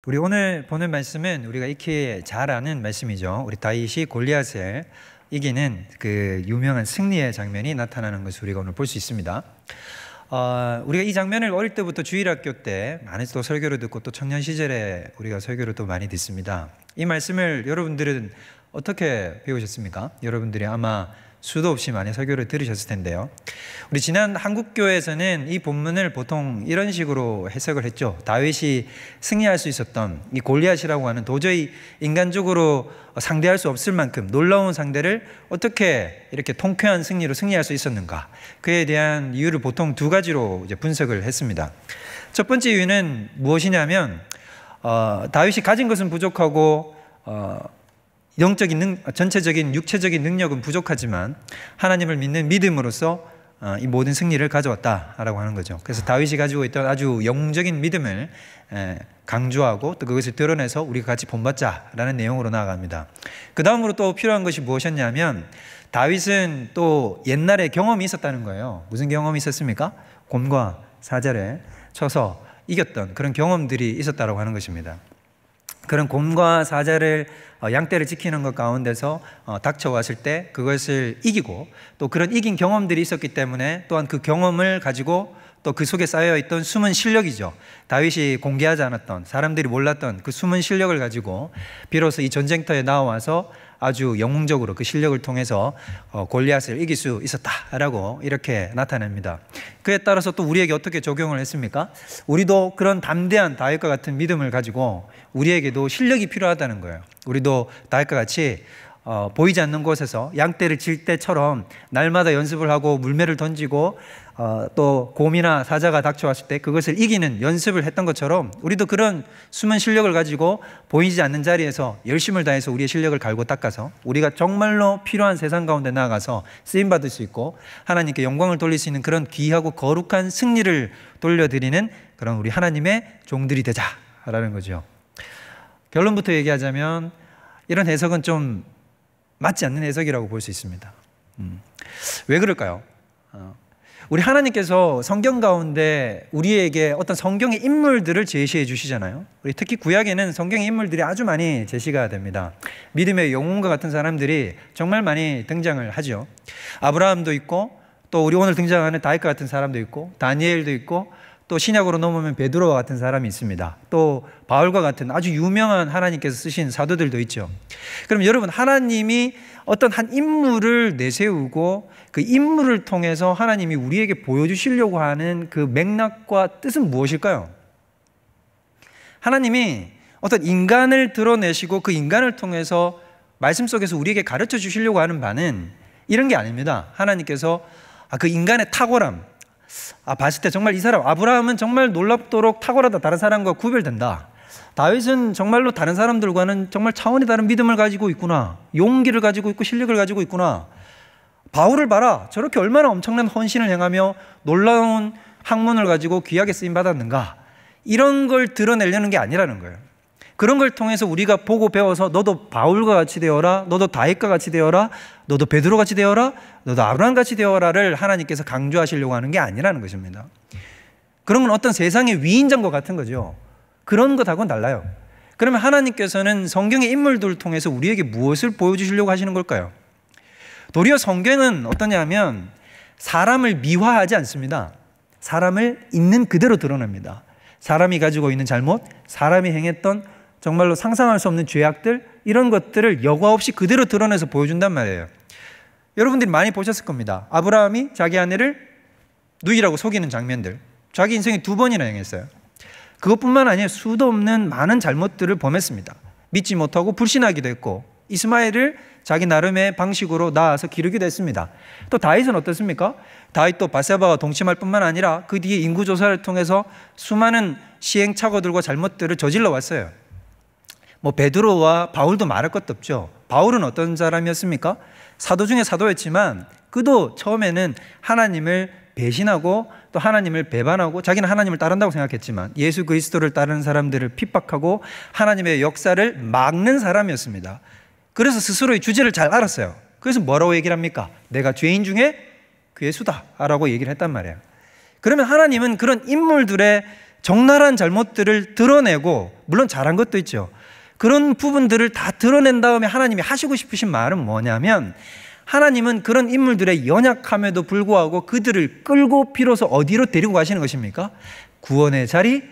우리 오늘 보는 말씀은 우리가 익히 잘 아는 말씀이죠. 우리 다윗이 골리앗을 이기는 그 유명한 승리의 장면이 나타나는 것을 우리가 오늘 볼 수 있습니다. 우리가 이 장면을 어릴 때부터 주일학교 때 많이 또 설교를 듣고 또 청년 시절에 우리가 설교를 또 많이 듣습니다. 이 말씀을 여러분들은 어떻게 배우셨습니까? 여러분들이 아마 수도 없이 많이 설교를 들으셨을 텐데요. 우리 지난 한국교회에서는 이 본문을 보통 이런 식으로 해석을 했죠. 다윗이 승리할 수 있었던 이 골리앗이라고 하는 도저히 인간적으로 상대할 수 없을 만큼 놀라운 상대를 어떻게 이렇게 통쾌한 승리로 승리할 수 있었는가, 그에 대한 이유를 보통 두 가지로 이제 분석을 했습니다. 첫 번째 이유는 무엇이냐면 다윗이 가진 것은 부족하고 전체적인 육체적인 능력은 부족하지만 하나님을 믿는 믿음으로써 이 모든 승리를 가져왔다라고 하는 거죠. 그래서 다윗이 가지고 있던 아주 영적인 믿음을 강조하고 또 그것을 드러내서 우리가 같이 본받자라는 내용으로 나아갑니다. 그 다음으로 또 필요한 것이 무엇이었냐면 다윗은 또 옛날에 경험이 있었다는 거예요. 무슨 경험이 있었습니까? 곰과 사자를 쳐서 이겼던 그런 경험들이 있었다고 하는 것입니다. 그런 곰과 사자를 양떼를 지키는 것 가운데서 닥쳐왔을 때 그것을 이기고 또 그런 이긴 경험들이 있었기 때문에 또한 그 경험을 가지고 또 그 속에 쌓여있던 숨은 실력이죠. 다윗이 공개하지 않았던, 사람들이 몰랐던 그 숨은 실력을 가지고 비로소 이 전쟁터에 나와서 아주 영웅적으로 그 실력을 통해서 골리앗을 이길 수 있었다라고 이렇게 나타냅니다. 그에 따라서 또 우리에게 어떻게 적용을 했습니까? 우리도 그런 담대한 다윗과 같은 믿음을 가지고 우리에게도 실력이 필요하다는 거예요. 우리도 다윗과 같이 보이지 않는 곳에서 양떼를 칠 때처럼 날마다 연습을 하고 물매를 던지고 또 곰이나 사자가 닥쳐왔을 때 그것을 이기는 연습을 했던 것처럼 우리도 그런 숨은 실력을 가지고 보이지 않는 자리에서 열심을 다해서 우리의 실력을 갈고 닦아서 우리가 정말로 필요한 세상 가운데 나아가서 쓰임받을 수 있고 하나님께 영광을 돌릴 수 있는 그런 귀하고 거룩한 승리를 돌려드리는 그런 우리 하나님의 종들이 되자라는 거죠. 결론부터 얘기하자면 이런 해석은 좀 맞지 않는 해석이라고 볼 수 있습니다. 왜 그럴까요? 우리 하나님께서 성경 가운데 우리에게 어떤 성경의 인물들을 제시해 주시잖아요. 우리 특히 구약에는 성경의 인물들이 아주 많이 제시가 됩니다. 믿음의 영웅과 같은 사람들이 정말 많이 등장을 하죠. 아브라함도 있고 또 우리 오늘 등장하는 다윗과 같은 사람도 있고 다니엘도 있고 또 신약으로 넘어오면 베드로와 같은 사람이 있습니다. 또 바울과 같은 아주 유명한 하나님께서 쓰신 사도들도 있죠. 그럼 여러분, 하나님이 어떤 한 인물을 내세우고 그 인물을 통해서 하나님이 우리에게 보여주시려고 하는 그 맥락과 뜻은 무엇일까요? 하나님이 어떤 인간을 드러내시고 그 인간을 통해서 말씀 속에서 우리에게 가르쳐 주시려고 하는 바는 이런 게 아닙니다. 하나님께서 그 인간의 탁월함, 봤을 때 정말 이 사람 아브라함은 정말 놀랍도록 탁월하다, 다른 사람과 구별된다. 다윗은 정말로 다른 사람들과는 정말 차원이 다른 믿음을 가지고 있구나, 용기를 가지고 있고 실력을 가지고 있구나. 바울을 봐라, 저렇게 얼마나 엄청난 헌신을 행하며 놀라운 학문을 가지고 귀하게 쓰임받았는가. 이런 걸 드러내려는 게 아니라는 거예요. 그런 걸 통해서 우리가 보고 배워서 너도 바울과 같이 되어라, 너도 다윗과 같이 되어라, 너도 베드로 같이 되어라, 너도 아브라함 같이 되어라를 하나님께서 강조하시려고 하는 게 아니라는 것입니다. 그런 건 어떤 세상의 위인전과 같은 거죠. 그런 것하고는 달라요. 그러면 하나님께서는 성경의 인물들을 통해서 우리에게 무엇을 보여주시려고 하시는 걸까요? 도리어 성경은 어떠냐면 사람을 미화하지 않습니다. 사람을 있는 그대로 드러냅니다. 사람이 가지고 있는 잘못, 사람이 행했던 정말로 상상할 수 없는 죄악들, 이런 것들을 여과 없이 그대로 드러내서 보여준단 말이에요. 여러분들이 많이 보셨을 겁니다. 아브라함이 자기 아내를 누이라고 속이는 장면들, 자기 인생에 2번이나 행했어요. 그것뿐만 아니라 수도 없는 많은 잘못들을 범했습니다. 믿지 못하고 불신하기도 했고 이스마엘을 자기 나름의 방식으로 낳아서 기르기도 했습니다. 또 다윗은 어떻습니까? 다윗도 바세바와 동침할 뿐만 아니라 그 뒤에 인구조사를 통해서 수많은 시행착오들과 잘못들을 저질러 왔어요. 베드로와 바울도 말할 것도 없죠. 바울은 어떤 사람이었습니까? 사도 중에 사도였지만 그도 처음에는 하나님을 배신하고 또 하나님을 배반하고 자기는 하나님을 따른다고 생각했지만 예수 그리스도를 따르는 사람들을 핍박하고 하나님의 역사를 막는 사람이었습니다. 그래서 스스로의 주제를 잘 알았어요. 그래서 뭐라고 얘기를 합니까? 내가 죄인 중에 괴수다 라고 얘기를 했단 말이에요. 그러면 하나님은 그런 인물들의 적나라한 잘못들을 드러내고, 물론 잘한 것도 있죠. 그런 부분들을 다 드러낸 다음에 하나님이 하시고 싶으신 말은 뭐냐면, 하나님은 그런 인물들의 연약함에도 불구하고 그들을 끌고 비로소 어디로 데리고 가시는 것입니까? 구원의 자리,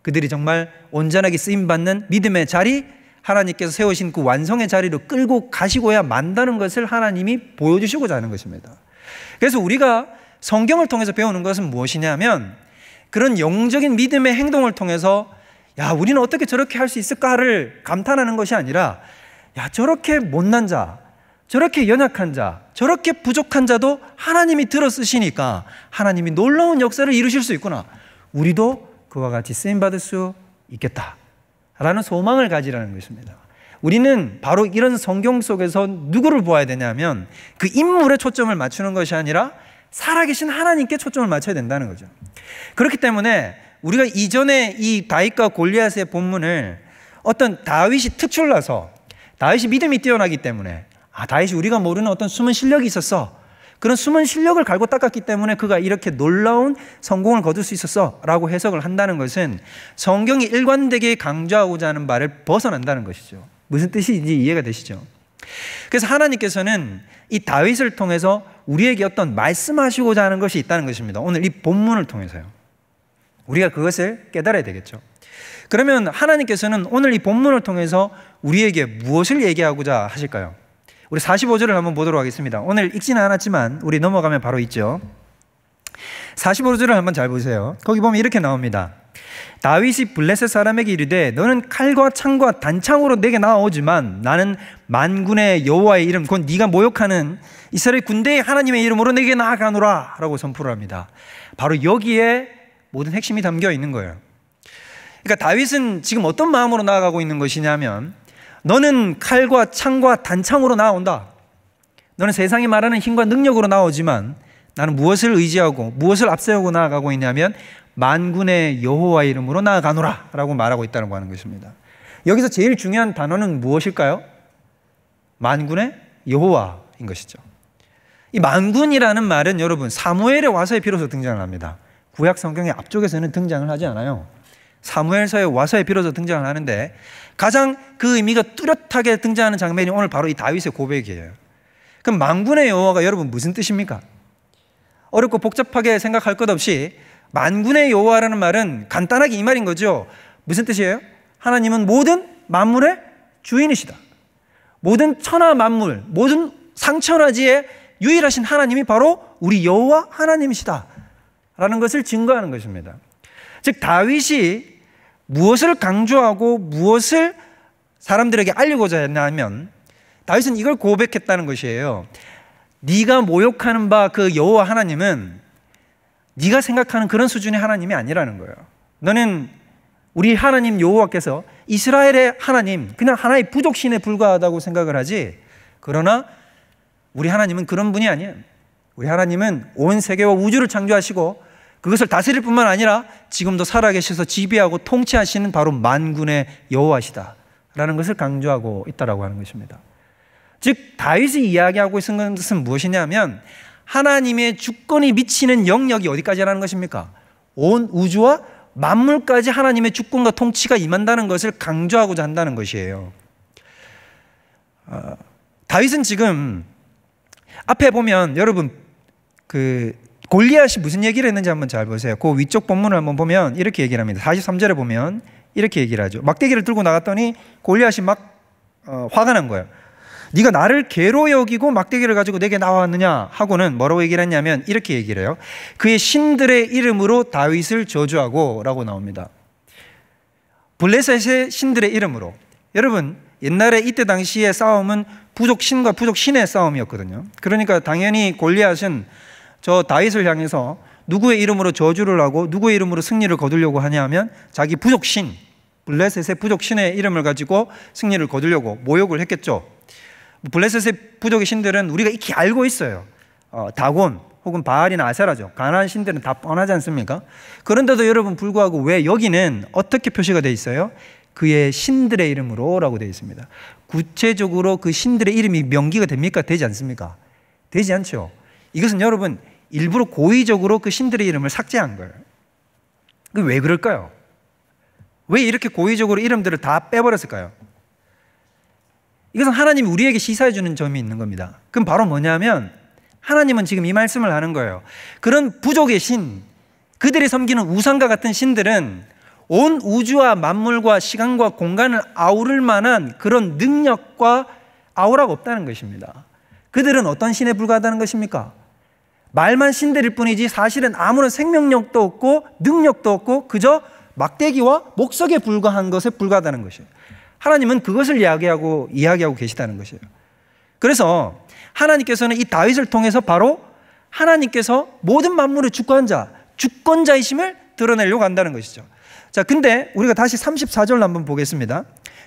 그들이 정말 온전하게 쓰임받는 믿음의 자리, 하나님께서 세우신 그 완성의 자리로 끌고 가시고야 만다는 것을 하나님이 보여주시고자 하는 것입니다. 그래서 우리가 성경을 통해서 배우는 것은 무엇이냐면, 그런 영적인 믿음의 행동을 통해서 야, 우리는 어떻게 저렇게 할 수 있을까를 감탄하는 것이 아니라, 야, 저렇게 못난 자, 저렇게 연약한 자, 저렇게 부족한 자도 하나님이 들어 쓰시니까 하나님이 놀라운 역사를 이루실 수 있구나, 우리도 그와 같이 쓰임받을 수 있겠다 라는 소망을 가지라는 것입니다. 우리는 바로 이런 성경 속에서 누구를 보아야 되냐면, 그 인물에 초점을 맞추는 것이 아니라 살아계신 하나님께 초점을 맞춰야 된다는 거죠. 그렇기 때문에 우리가 이전에 이 다윗과 골리앗의 본문을 어떤 다윗이 특출나서, 다윗이 믿음이 뛰어나기 때문에, 다윗이 우리가 모르는 어떤 숨은 실력이 있었어, 그런 숨은 실력을 갈고 닦았기 때문에 그가 이렇게 놀라운 성공을 거둘 수 있었어 라고 해석을 한다는 것은 성경이 일관되게 강조하고자 하는 말을 벗어난다는 것이죠. 무슨 뜻인지 이해가 되시죠? 그래서 하나님께서는 이 다윗을 통해서 우리에게 어떤 말씀하시고자 하는 것이 있다는 것입니다. 오늘 이 본문을 통해서요. 우리가 그것을 깨달아야 되겠죠. 그러면 하나님께서는 오늘 이 본문을 통해서 우리에게 무엇을 얘기하고자 하실까요? 우리 45절을 한번 보도록 하겠습니다. 오늘 읽지는 않았지만 우리 넘어가면 바로 있죠. 45절을 한번 잘 보세요. 거기 보면 이렇게 나옵니다. 다윗이 블레셋 사람에게 이르되 너는 칼과 창과 단창으로 내게 나아오지만 나는 만군의 여호와의 이름, 곧 네가 모욕하는 이스라엘 군대의 하나님의 이름으로 내게 나아가노라 라고 선포를 합니다. 바로 여기에 모든 핵심이 담겨 있는 거예요. 그러니까 다윗은 지금 어떤 마음으로 나아가고 있는 것이냐면, 너는 칼과 창과 단창으로 나아온다. 너는 세상이 말하는 힘과 능력으로 나오지만 나는 무엇을 의지하고 무엇을 앞세우고 나아가고 있냐면 만군의 여호와의 이름으로 나아가노라 라고 말하고 있다고 하는 것입니다. 여기서 제일 중요한 단어는 무엇일까요? 만군의 여호와인 것이죠. 이 만군이라는 말은 여러분 사무엘에 와서에 비로소 등장을 합니다. 구약 성경의 앞쪽에서는 등장을 하지 않아요. 사무엘서에 와서에 비로소 등장을 하는데, 가장 그 의미가 뚜렷하게 등장하는 장면이 오늘 바로 이 다윗의 고백이에요. 그럼 만군의 여호와가 여러분 무슨 뜻입니까? 어렵고 복잡하게 생각할 것 없이 만군의 여호와라는 말은 간단하게 이 말인 거죠. 무슨 뜻이에요? 하나님은 모든 만물의 주인이시다. 모든 천하 만물, 모든 상천하지의 유일하신 하나님이 바로 우리 여호와 하나님이시다 라는 것을 증거하는 것입니다. 즉 다윗이 무엇을 강조하고 무엇을 사람들에게 알리고자 했냐면, 다윗은 이걸 고백했다는 것이에요. 네가 모욕하는 바 그 여호와 하나님은 네가 생각하는 그런 수준의 하나님이 아니라는 거예요. 너는 우리 하나님 여호와께서 이스라엘의 하나님, 그냥 하나의 부족신에 불과하다고 생각을 하지, 그러나 우리 하나님은 그런 분이 아니에요. 우리 하나님은 온 세계와 우주를 창조하시고 그것을 다스릴 뿐만 아니라 지금도 살아계셔서 지배하고 통치하시는 바로 만군의 여호와시다 라는 것을 강조하고 있다고 하는 것입니다. 즉 다윗이 이야기하고 있는 것은 무엇이냐면, 하나님의 주권이 미치는 영역이 어디까지라는 것입니까? 온 우주와 만물까지 하나님의 주권과 통치가 임한다는 것을 강조하고자 한다는 것이에요. 다윗은 지금 앞에 보면 여러분 골리앗이 무슨 얘기를 했는지 한번 잘 보세요. 그 위쪽 본문을 한번 보면 이렇게 얘기를 합니다. 43절에 보면 이렇게 얘기를 하죠. 막대기를 들고 나갔더니 골리앗이 막 화가 난 거예요. 네가 나를 개로 여기고 막대기를 가지고 내게 나왔느냐 하고는 뭐라고 얘기를 했냐면 이렇게 얘기를 해요. 그의 신들의 이름으로 다윗을 저주하고 라고 나옵니다. 블레셋의 신들의 이름으로. 여러분 옛날에 이때 당시의 싸움은 부족신과 부족신의 싸움이었거든요. 그러니까 당연히 골리앗은 저 다윗을 향해서 누구의 이름으로 저주를 하고 누구의 이름으로 승리를 거두려고 하냐면 자기 부족신, 블레셋의 부족신의 이름을 가지고 승리를 거두려고 모욕을 했겠죠. 블레셋의 부족의 신들은 우리가 익히 알고 있어요. 다곤 혹은 바알이나 아세라죠. 가나안 신들은 다 뻔하지 않습니까? 그런데도 여러분 불구하고 왜 여기는 어떻게 표시가 되어 있어요? 그의 신들의 이름으로 라고 되어 있습니다. 구체적으로 그 신들의 이름이 명기가 됩니까? 되지 않습니까? 되지 않죠. 이것은 여러분 일부러 고의적으로 그 신들의 이름을 삭제한 거예요. 그 왜 그럴까요? 왜 이렇게 고의적으로 이름들을 다 빼버렸을까요? 이것은 하나님이 우리에게 시사해 주는 점이 있는 겁니다. 그럼 바로 뭐냐면 하나님은 지금 이 말씀을 하는 거예요. 그런 부족의 신, 그들이 섬기는 우상과 같은 신들은 온 우주와 만물과 시간과 공간을 아우를 만한 그런 능력과 아우라가 없다는 것입니다. 그들은 어떤 신에 불과하다는 것입니까? 말만 신들일 뿐이지 사실은 아무런 생명력도 없고 능력도 없고 그저 막대기와 목석에 불과한 것에 불과하다는 것이에요. 하나님은 그것을 이야기하고 계시다는 것이에요. 그래서 하나님께서는 이 다윗을 통해서 바로 하나님께서 모든 만물의 주권자이심을 드러내려고 한다는 것이죠. 자, 근데 우리가 다시 34절 한번 보겠습니다.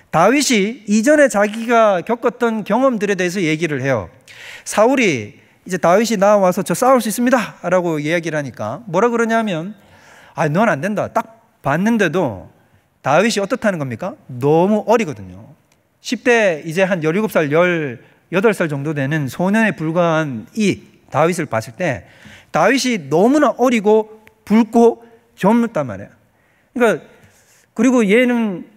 다윗이 이전에 자기가 겪었던 경험들에 대해서 얘기를 해요. 사울이 이제 다윗이 나와서 저 싸울 수 있습니다 라고 이야기를 하니까 뭐라 그러냐면 넌 안 된다. 딱 봤는데도 다윗이 어떻다는 겁니까? 너무 어리거든요. 10대 이제 한 17살, 18살 정도 되는 소년에 불과한 이 다윗을 봤을 때 다윗이 너무나 어리고 붉고 젊었단 말이에요. 그러니까 그리고 얘는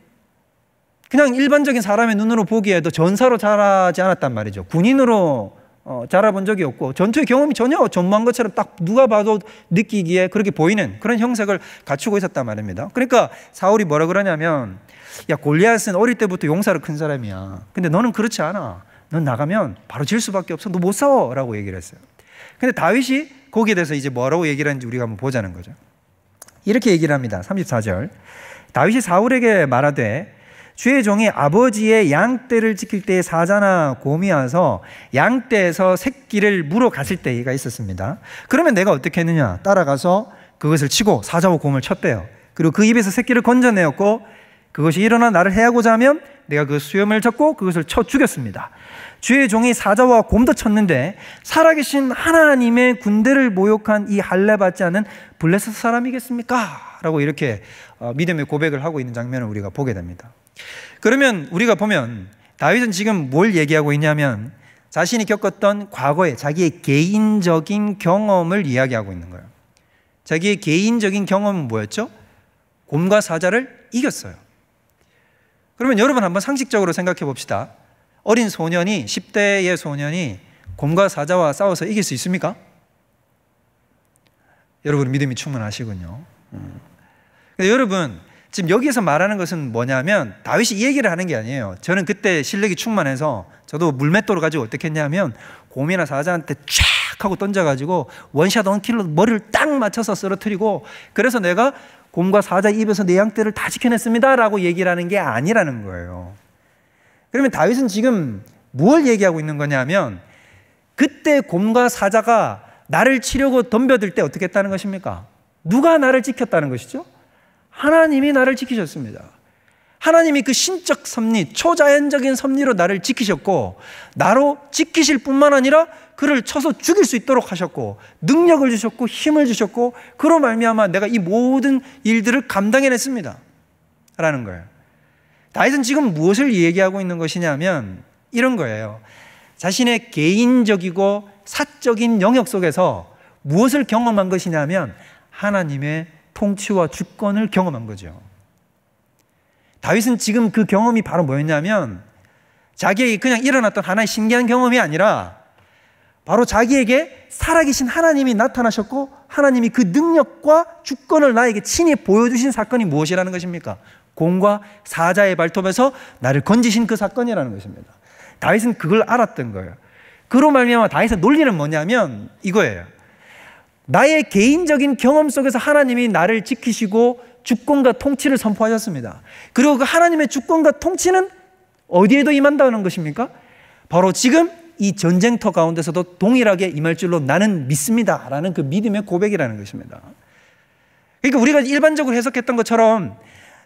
그냥 일반적인 사람의 눈으로 보기에도 전사로 자라지 않았단 말이죠. 군인으로 자라본 적이 없고 전투의 경험이 전혀 전무한 것처럼 딱 누가 봐도 느끼기에 그렇게 보이는 그런 형색을 갖추고 있었단 말입니다. 그러니까 사울이 뭐라 그러냐면 야, 골리앗은 어릴 때부터 용사로 큰 사람이야. 근데 너는 그렇지 않아. 넌 나가면 바로 질 수밖에 없어. 너 못 싸워 라고 얘기를 했어요. 근데 다윗이 거기에 대해서 이제 뭐라고 얘기를 하는지 우리가 한번 보자는 거죠. 이렇게 얘기를 합니다. 34절. 다윗이 사울에게 말하되 주의 종이 아버지의 양떼를 지킬 때에 사자나 곰이 와서 양떼에서 새끼를 물어 갔을 때가 있었습니다. 그러면 내가 어떻게 했느냐? 따라가서 그것을 치고 사자와 곰을 쳤대요. 그리고 그 입에서 새끼를 건져내었고 그것이 일어나 나를 해하고자 하면 내가 그 수염을 잡고 그것을 쳐 죽였습니다. 주의 종이 사자와 곰도 쳤는데 살아계신 하나님의 군대를 모욕한 이 할례 받지 않은 블레셋 사람이겠습니까? 라고 이렇게 믿음의 고백을 하고 있는 장면을 우리가 보게 됩니다. 그러면 우리가 보면 다윗은 지금 뭘 얘기하고 있냐면 자신이 겪었던 과거의 자기의 개인적인 경험을 이야기하고 있는 거예요. 자기의 개인적인 경험은 뭐였죠? 곰과 사자를 이겼어요. 그러면 여러분 한번 상식적으로 생각해 봅시다. 어린 소년이 10대의 소년이 곰과 사자와 싸워서 이길 수 있습니까? 여러분 믿음이 충분하시군요. 근데 여러분 지금 여기서 말하는 것은 뭐냐면 다윗이 이 얘기를 하는 게 아니에요. 저는 그때 실력이 충만해서 저도 물맷돌을 가지고 어떻게 했냐면 곰이나 사자한테 쫙 하고 던져가지고 원샷 원킬로 머리를 딱 맞춰서 쓰러뜨리고 그래서 내가 곰과 사자 입에서 내 양떼를 다 지켜냈습니다 라고 얘기를 하는 게 아니라는 거예요. 그러면 다윗은 지금 뭘 얘기하고 있는 거냐면 그때 곰과 사자가 나를 치려고 덤벼들 때 어떻게 했다는 것입니까? 누가 나를 지켰다는 것이죠? 하나님이 나를 지키셨습니다. 하나님이 그 신적 섭리, 초자연적인 섭리로 나를 지키셨고 나로 지키실 뿐만 아니라 그를 쳐서 죽일 수 있도록 하셨고 능력을 주셨고 힘을 주셨고 그로 말미암아 내가 이 모든 일들을 감당해냈습니다 라는 거예요. 다윗은 지금 무엇을 얘기하고 있는 것이냐면 이런 거예요. 자신의 개인적이고 사적인 영역 속에서 무엇을 경험한 것이냐면 하나님의 통치와 주권을 경험한 거죠. 다윗은 지금 그 경험이 바로 뭐였냐면 자기에게 그냥 일어났던 하나의 신기한 경험이 아니라 바로 자기에게 살아계신 하나님이 나타나셨고 하나님이 그 능력과 주권을 나에게 친히 보여주신 사건이 무엇이라는 것입니까? 곰과 사자의 발톱에서 나를 건지신 그 사건이라는 것입니다. 다윗은 그걸 알았던 거예요. 그로 말미암아 다윗의 논리는 뭐냐면 이거예요. 나의 개인적인 경험 속에서 하나님이 나를 지키시고 주권과 통치를 선포하셨습니다. 그리고 그 하나님의 주권과 통치는 어디에도 임한다는 것입니까? 바로 지금 이 전쟁터 가운데서도 동일하게 임할 줄로 나는 믿습니다 라는 그 믿음의 고백이라는 것입니다. 그러니까 우리가 일반적으로 해석했던 것처럼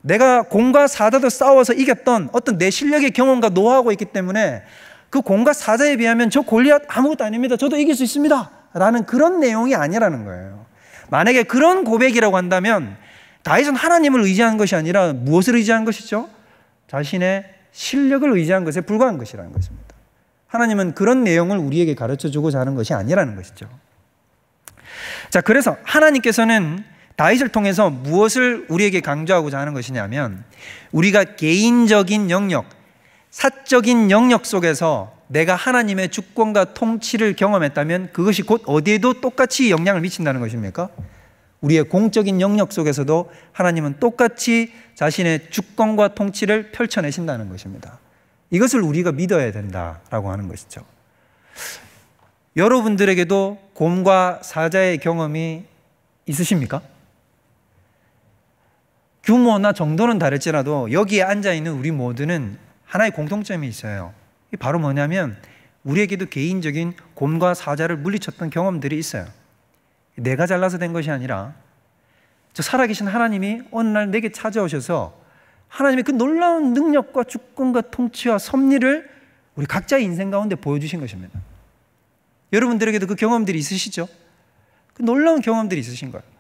내가 곰과 사자도 싸워서 이겼던 어떤 내 실력의 경험과 노하우가 있기 때문에 그 곰과 사자에 비하면 저 골리앗 아무것도 아닙니다. 저도 이길 수 있습니다 라는 그런 내용이 아니라는 거예요. 만약에 그런 고백이라고 한다면 다윗은 하나님을 의지한 것이 아니라 무엇을 의지한 것이죠? 자신의 실력을 의지한 것에 불과한 것이라는 것입니다. 하나님은 그런 내용을 우리에게 가르쳐주고자 하는 것이 아니라는 것이죠. 자, 그래서 하나님께서는 다윗을 통해서 무엇을 우리에게 강조하고자 하는 것이냐면 우리가 개인적인 영역, 사적인 영역 속에서 내가 하나님의 주권과 통치를 경험했다면 그것이 곧 어디에도 똑같이 영향을 미친다는 것입니까? 우리의 공적인 영역 속에서도 하나님은 똑같이 자신의 주권과 통치를 펼쳐내신다는 것입니다. 이것을 우리가 믿어야 된다라고 하는 것이죠. 여러분들에게도 곰과 사자의 경험이 있으십니까? 규모나 정도는 다를지라도 여기에 앉아있는 우리 모두는 하나의 공통점이 있어요. 이게 바로 뭐냐면 우리에게도 개인적인 곰과 사자를 물리쳤던 경험들이 있어요. 내가 잘나서 된 것이 아니라 저 살아계신 하나님이 어느 날 내게 찾아오셔서 하나님의 그 놀라운 능력과 주권과 통치와 섭리를 우리 각자의 인생 가운데 보여주신 것입니다. 여러분들에게도 그 경험들이 있으시죠? 그 놀라운 경험들이 있으신 거예요.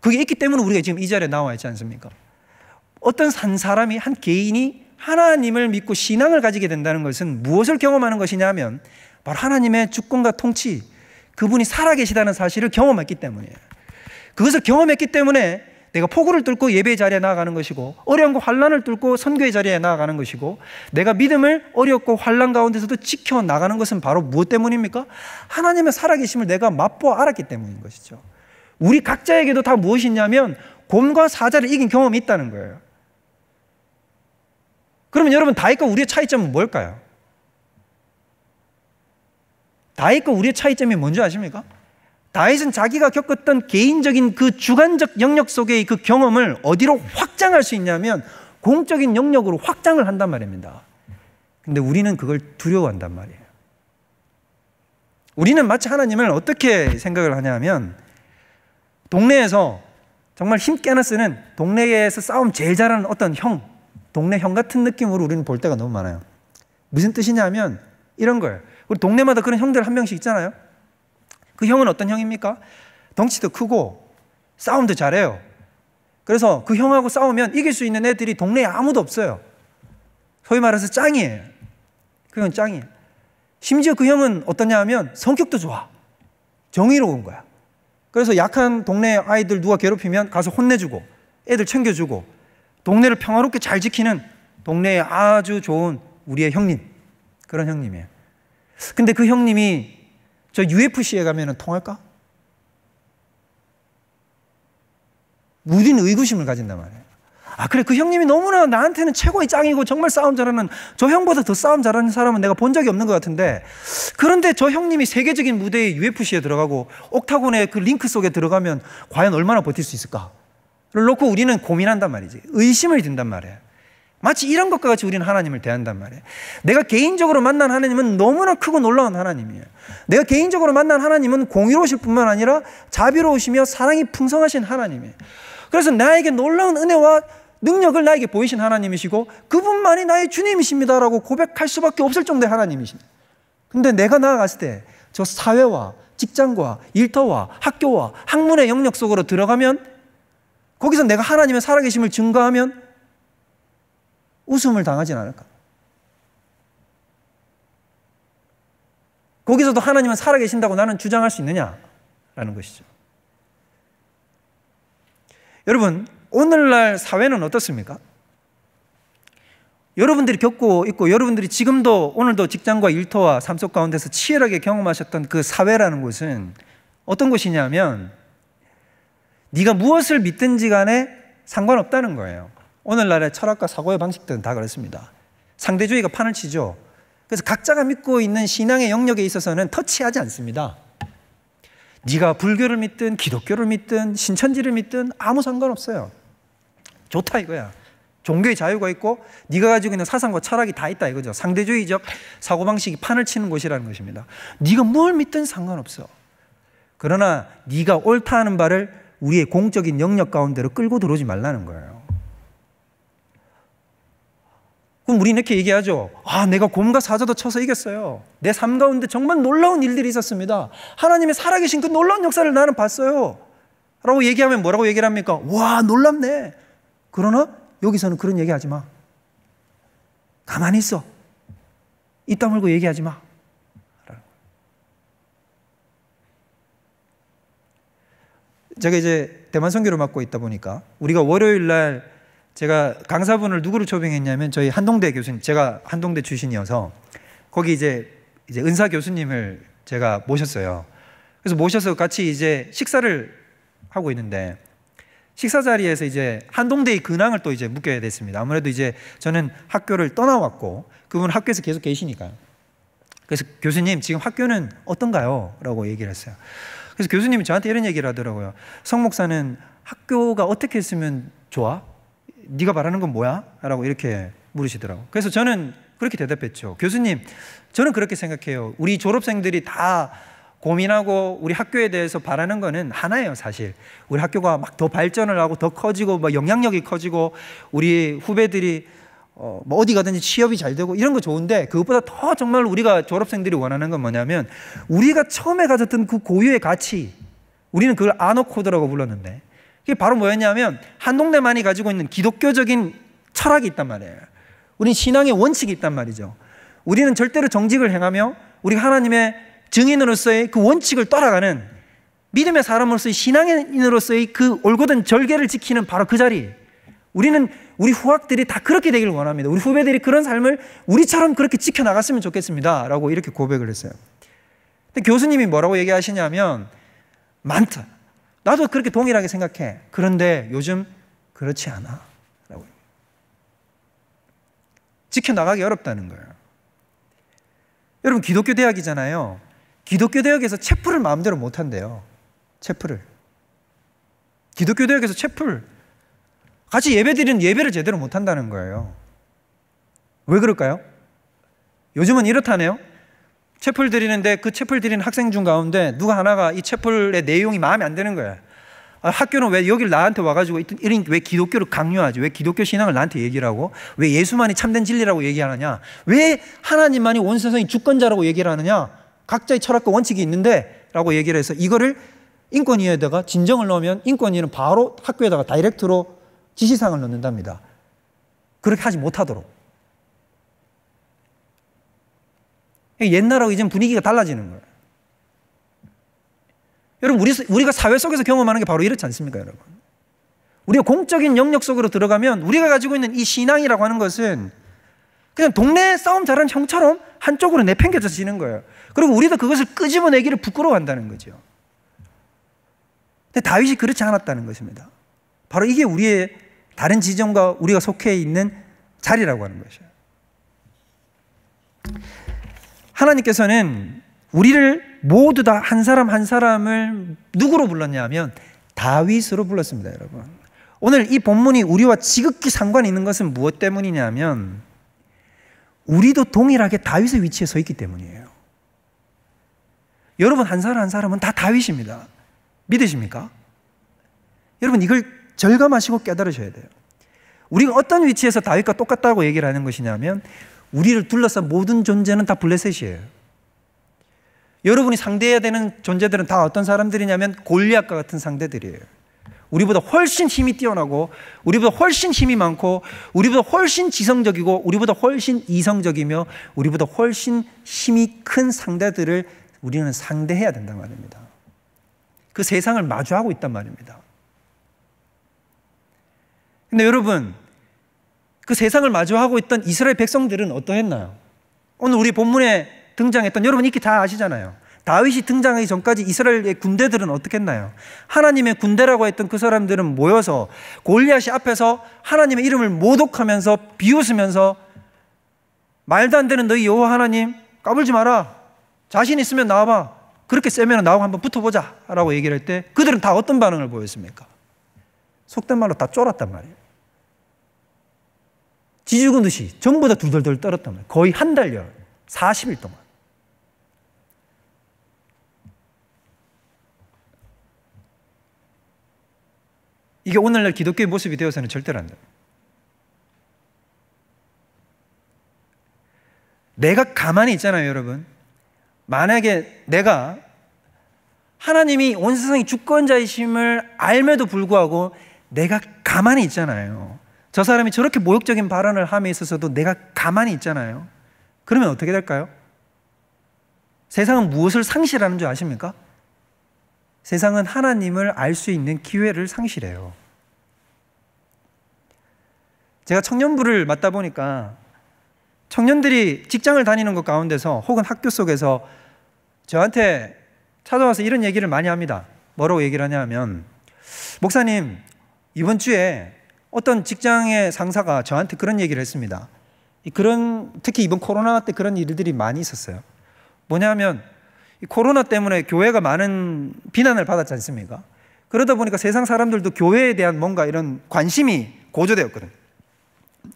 그게 있기 때문에 우리가 지금 이 자리에 나와 있지 않습니까? 어떤 한 사람이, 한 개인이 하나님을 믿고 신앙을 가지게 된다는 것은 무엇을 경험하는 것이냐면 바로 하나님의 주권과 통치, 그분이 살아계시다는 사실을 경험했기 때문이에요. 그것을 경험했기 때문에 내가 폭우를 뚫고 예배의 자리에 나아가는 것이고 어려움과 환난을 뚫고 선교의 자리에 나아가는 것이고 내가 믿음을 어렵고 환난 가운데서도 지켜나가는 것은 바로 무엇 때문입니까? 하나님의 살아계심을 내가 맛보아 알았기 때문인 것이죠. 우리 각자에게도 다 무엇이 있냐면 곰과 사자를 이긴 경험이 있다는 거예요. 그러면 여러분 다윗과 우리의 차이점은 뭘까요? 다윗과 우리의 차이점이 뭔지 아십니까? 다윗은 자기가 겪었던 개인적인 그 주관적 영역 속의 그 경험을 어디로 확장할 수 있냐면 공적인 영역으로 확장을 한단 말입니다. 근데 우리는 그걸 두려워한단 말이에요. 우리는 마치 하나님을 어떻게 생각을 하냐면 동네에서 정말 힘 깨나 쓰는 동네에서 싸움 제일 잘하는 어떤 형, 동네 형 같은 느낌으로 우리는 볼 때가 너무 많아요. 무슨 뜻이냐면 이런 거예요. 우리 동네마다 그런 형들 한 명씩 있잖아요. 그 형은 어떤 형입니까? 덩치도 크고 싸움도 잘해요. 그래서 그 형하고 싸우면 이길 수 있는 애들이 동네에 아무도 없어요. 소위 말해서 짱이에요. 그 형은 짱이에요. 심지어 그 형은 어떠냐 하면 성격도 좋아. 정의로운 거야. 그래서 약한 동네 아이들 누가 괴롭히면 가서 혼내주고 애들 챙겨주고 동네를 평화롭게 잘 지키는 동네에 아주 좋은 우리의 형님, 그런 형님이에요. 근데 그 형님이 저 UFC에 가면 통할까? 우리는 의구심을 가진단 말이에요. 아 그래, 그 형님이 너무나 나한테는 최고의 짱이고 정말 싸움 잘하는, 저 형보다 더 싸움 잘하는 사람은 내가 본 적이 없는 것 같은데, 그런데 저 형님이 세계적인 무대에 UFC에 들어가고 옥타곤의 그 링크 속에 들어가면 과연 얼마나 버틸 수 있을까를 놓고 우리는 고민한단 말이지. 의심을 든단 말이에요. 마치 이런 것과 같이 우리는 하나님을 대한단 말이에요. 내가 개인적으로 만난 하나님은 너무나 크고 놀라운 하나님이에요. 내가 개인적으로 만난 하나님은 공의로우실 뿐만 아니라 자비로우시며 사랑이 풍성하신 하나님이에요. 그래서 나에게 놀라운 은혜와 능력을 나에게 보이신 하나님이시고 그분만이 나의 주님이십니다라고 고백할 수밖에 없을 정도의 하나님이십니다. 근데 내가 나아갔을 때 저 사회와 직장과 일터와 학교와 학문의 영역 속으로 들어가면 거기서 내가 하나님의 살아계심을 증거하면 웃음을 당하진 않을까? 거기서도 하나님은 살아계신다고 나는 주장할 수 있느냐라는 것이죠. 여러분, 오늘날 사회는 어떻습니까? 여러분들이 겪고 있고 여러분들이 지금도 오늘도 직장과 일터와 삶 속 가운데서 치열하게 경험하셨던 그 사회라는 곳은 어떤 곳이냐면 네가 무엇을 믿든지 간에 상관없다는 거예요. 오늘날의 철학과 사고의 방식들은 다 그렇습니다. 상대주의가 판을 치죠. 그래서 각자가 믿고 있는 신앙의 영역에 있어서는 터치하지 않습니다. 네가 불교를 믿든 기독교를 믿든 신천지를 믿든 아무 상관없어요. 좋다 이거야. 종교의 자유가 있고 네가 가지고 있는 사상과 철학이 다 있다 이거죠. 상대주의적 사고방식이 판을 치는 곳이라는 것입니다. 네가 뭘 믿든 상관없어. 그러나 네가 옳다 하는 바를 우리의 공적인 영역 가운데로 끌고 들어오지 말라는 거예요. 그럼 우리는 이렇게 얘기하죠. 아, 내가 곰과 사자도 쳐서 이겼어요. 내 삶 가운데 정말 놀라운 일들이 있었습니다. 하나님의 살아계신 그 놀라운 역사를 나는 봤어요. 라고 얘기하면 뭐라고 얘기를 합니까? 와, 놀랍네. 그러나 여기서는 그런 얘기하지 마. 가만히 있어. 입 다물고 얘기하지 마. 제가 이제 대만 선교를 맡고 있다 보니까 우리가 월요일 날 제가 강사분을 누구를 초빙했냐면 저희 한동대 교수님, 제가 한동대 출신이어서 거기 이제 은사 교수님을 제가 모셨어요. 그래서 모셔서 같이 이제 식사를 하고 있는데 식사 자리에서 이제 한동대의 근황을 또 이제 묻게 됐습니다. 아무래도 이제 저는 학교를 떠나왔고 그분 학교에서 계속 계시니까요. 그래서 교수님 지금 학교는 어떤가요? 라고 얘기를 했어요. 그래서 교수님이 저한테 이런 얘기를 하더라고요. 성 목사는 학교가 어떻게 했으면 좋아? 네가 바라는 건 뭐야? 라고 이렇게 물으시더라고요. 그래서 저는 그렇게 대답했죠. 교수님, 저는 그렇게 생각해요. 우리 졸업생들이 다 고민하고 우리 학교에 대해서 바라는 거는 하나예요, 사실. 우리 학교가 막 더 발전을 하고 더 커지고 막 영향력이 커지고 우리 후배들이 뭐 어디 가든지 취업이 잘 되고 이런 거 좋은데 그것보다 더 정말 우리가 졸업생들이 원하는 건 뭐냐면 우리가 처음에 가졌던 그 고유의 가치, 우리는 그걸 아너 코드라고 불렀는데 그게 바로 뭐였냐면 한동대만이 가지고 있는 기독교적인 철학이 있단 말이에요. 우리는 신앙의 원칙이 있단 말이죠. 우리는 절대로 정직을 행하며 우리가 하나님의 증인으로서의 그 원칙을 따라가는 믿음의 사람으로서의 신앙인으로서의 그 올곧은 절개를 지키는 바로 그 자리. 우리는 우리 후학들이 다 그렇게 되길 원합니다. 우리 후배들이 그런 삶을 우리처럼 그렇게 지켜나갔으면 좋겠습니다 라고 이렇게 고백을 했어요. 근데 교수님이 뭐라고 얘기하시냐면 많다. 나도 그렇게 동일하게 생각해. 그런데 요즘 그렇지 않아 라고. 지켜나가기 어렵다는 거예요. 여러분 기독교 대학이잖아요. 기독교 대학에서 채플을 마음대로 못한대요. 채플을. 기독교 대학에서 채플 같이 예배드리는 예배를 제대로 못한다는 거예요. 왜 그럴까요? 요즘은 이렇다네요. 채플 드리는데 그 채플 드리는 학생 중 가운데 누가 하나가 이 채플의 내용이 마음에 안 드는 거야. 학교는 왜 여기를 나한테 와가지고 왜 기독교를 강요하지? 왜 기독교 신앙을 나한테 얘기를 하고? 왜 예수만이 참된 진리라고 얘기하느냐? 왜 하나님만이 온 세상의 주권자라고 얘기를 하느냐? 각자의 철학과 원칙이 있는데 라고 얘기를 해서 이거를 인권위에다가 진정을 넣으면 인권위는 바로 학교에다가 다이렉트로 지시사항을 넣는답니다. 그렇게 하지 못하도록. 옛날하고 이제 분위기가 달라지는 거예요. 여러분 우리가 사회 속에서 경험하는 게 바로 이렇지 않습니까, 여러분? 우리가 공적인 영역 속으로 들어가면 우리가 가지고 있는 이 신앙이라고 하는 것은 그냥 동네 싸움 잘하는 형처럼 한쪽으로 내팽겨져 지는 거예요. 그리고 우리도 그것을 끄집어내기를 부끄러워한다는 거죠. 근데 다윗이 그렇지 않았다는 것입니다. 바로 이게 우리의 다른 지점과 우리가 속해 있는 자리라고 하는 것이에요. 하나님께서는 우리를 모두 다 한 사람 한 사람을 누구로 불렀냐면 다윗으로 불렀습니다, 여러분. 오늘 이 본문이 우리와 지극히 상관이 있는 것은 무엇 때문이냐면 우리도 동일하게 다윗의 위치에 서 있기 때문이에요. 여러분 한 사람 한 사람은 다 다윗입니다. 믿으십니까? 여러분 이걸 절감하시고 깨달으셔야 돼요. 우리가 어떤 위치에서 다윗과 똑같다고 얘기를 하는 것이냐면 우리를 둘러싼 모든 존재는 다 블레셋이에요. 여러분이 상대해야 되는 존재들은 다 어떤 사람들이냐면 골리앗과 같은 상대들이에요. 우리보다 훨씬 힘이 뛰어나고 우리보다 훨씬 힘이 많고 우리보다 훨씬 지성적이고 우리보다 훨씬 이성적이며 우리보다 훨씬 힘이 큰 상대들을 우리는 상대해야 된단 말입니다. 그 세상을 마주하고 있단 말입니다. 근데 여러분 그 세상을 마주하고 있던 이스라엘 백성들은 어떠했나요? 오늘 우리 본문에 등장했던 여러분 익히 다 아시잖아요. 다윗이 등장하기 전까지 이스라엘의 군대들은 어떻게 했나요? 하나님의 군대라고 했던 그 사람들은 모여서 골리앗이 앞에서 하나님의 이름을 모독하면서 비웃으면서 말도 안 되는 너희 여호와 하나님 까불지 마라. 자신 있으면 나와봐. 그렇게 세면 나하고 한번 붙어보자 라고 얘기를 할 때 그들은 다 어떤 반응을 보였습니까? 속된 말로 다 쫄았단 말이에요. 지죽은 듯이 전부 다 두덜덜 떨었단 말이에요. 거의 한 달여 40일 동안. 이게 오늘날 기독교의 모습이 되어서는 절대로 안 돼요. 내가 가만히 있잖아요, 여러분. 만약에 내가 하나님이 온 세상의 주권자이심을 알매도 불구하고 내가 가만히 있잖아요. 저 사람이 저렇게 모욕적인 발언을 함에 있어서도 내가 가만히 있잖아요. 그러면 어떻게 될까요? 세상은 무엇을 상실하는 줄 아십니까? 세상은 하나님을 알 수 있는 기회를 상실해요. 제가 청년부를 맡다 보니까 청년들이 직장을 다니는 것 가운데서 혹은 학교 속에서 저한테 찾아와서 이런 얘기를 많이 합니다. 뭐라고 얘기를 하냐 하면, 목사님, 이번 주에 어떤 직장의 상사가 저한테 그런 얘기를 했습니다. 특히 이번 코로나 때 그런 일들이 많이 있었어요. 뭐냐면 이 코로나 때문에 교회가 많은 비난을 받았지 않습니까? 그러다 보니까 세상 사람들도 교회에 대한 뭔가 이런 관심이 고조되었거든요.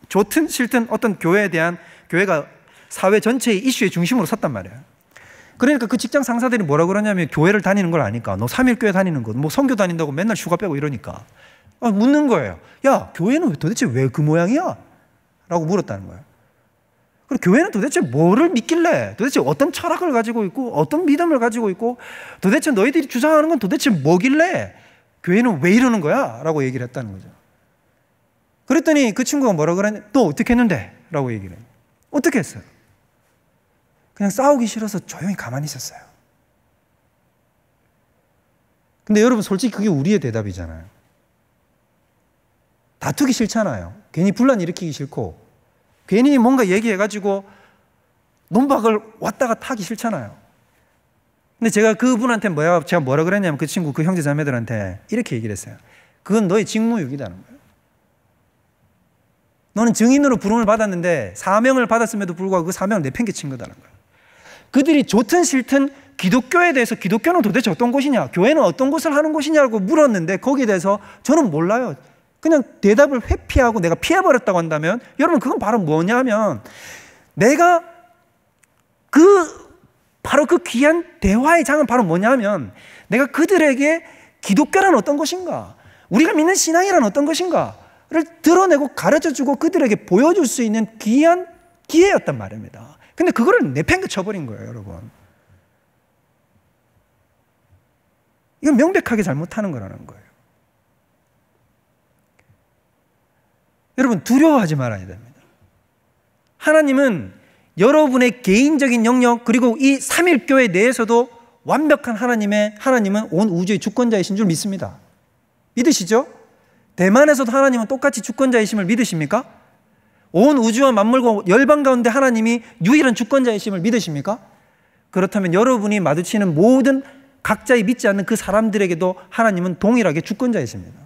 좋든 싫든 어떤 교회에 대한, 교회가 사회 전체의 이슈의 중심으로 섰단 말이에요. 그러니까 그 직장 상사들이 뭐라 그러냐면, 교회를 다니는 걸 아니까, 너 3일교회 다니는 거, 뭐 선교 다닌다고 맨날 휴가 빼고 이러니까 묻는 거예요. 야, 교회는 도대체 왜 그 모양이야? 라고 물었다는 거예요. 그리고 교회는 도대체 뭐를 믿길래, 도대체 어떤 철학을 가지고 있고 어떤 믿음을 가지고 있고, 도대체 너희들이 주장하는 건 도대체 뭐길래 교회는 왜 이러는 거야? 라고 얘기를 했다는 거죠. 그랬더니 그 친구가 뭐라 그러냐, 너 어떻게 했는데? 라고 얘기를 해요. 어떻게 했어요? 그냥 싸우기 싫어서 조용히 가만히 있었어요. 근데 여러분, 솔직히 그게 우리의 대답이잖아요. 다투기 싫잖아요. 괜히 분란 일으키기 싫고, 괜히 뭔가 얘기해가지고 논박을 왔다가 타기 싫잖아요. 근데 제가 그분한테 제가 뭐라 그랬냐면, 그 친구, 그 형제 자매들한테 이렇게 얘기를 했어요. 그건 너의 직무유기다는 거예요. 너는 증인으로 부름을 받았는데 사명을 받았음에도 불구하고 그 사명을 내팽개친 거다는 거예요. 그들이 좋든 싫든 기독교에 대해서, 기독교는 도대체 어떤 곳이냐, 교회는 어떤 곳을 하는 곳이냐고 물었는데, 거기에 대해서 저는 몰라요. 그냥 대답을 회피하고 내가 피해버렸다고 한다면, 여러분, 그건 바로 뭐냐면, 내가 바로 그 귀한 대화의 장은 바로 뭐냐면, 내가 그들에게 기독교란 어떤 것인가, 우리가 믿는 신앙이란 어떤 것인가를 드러내고 가르쳐주고 그들에게 보여줄 수 있는 귀한 기회였단 말입니다. 근데 그거를 내팽개 쳐버린 거예요, 여러분. 이건 명백하게 잘못하는 거라는 거예요. 여러분, 두려워하지 말아야 됩니다. 하나님은 여러분의 개인적인 영역, 그리고 이 삼일교회 내에서도 완벽한 하나님은 온 우주의 주권자이신 줄 믿습니다. 믿으시죠? 대만에서도 하나님은 똑같이 주권자이심을 믿으십니까? 온 우주와 만물과 열방 가운데 하나님이 유일한 주권자이심을 믿으십니까? 그렇다면 여러분이 마주치는 모든 각자의 믿지 않는 그 사람들에게도 하나님은 동일하게 주권자이십니다.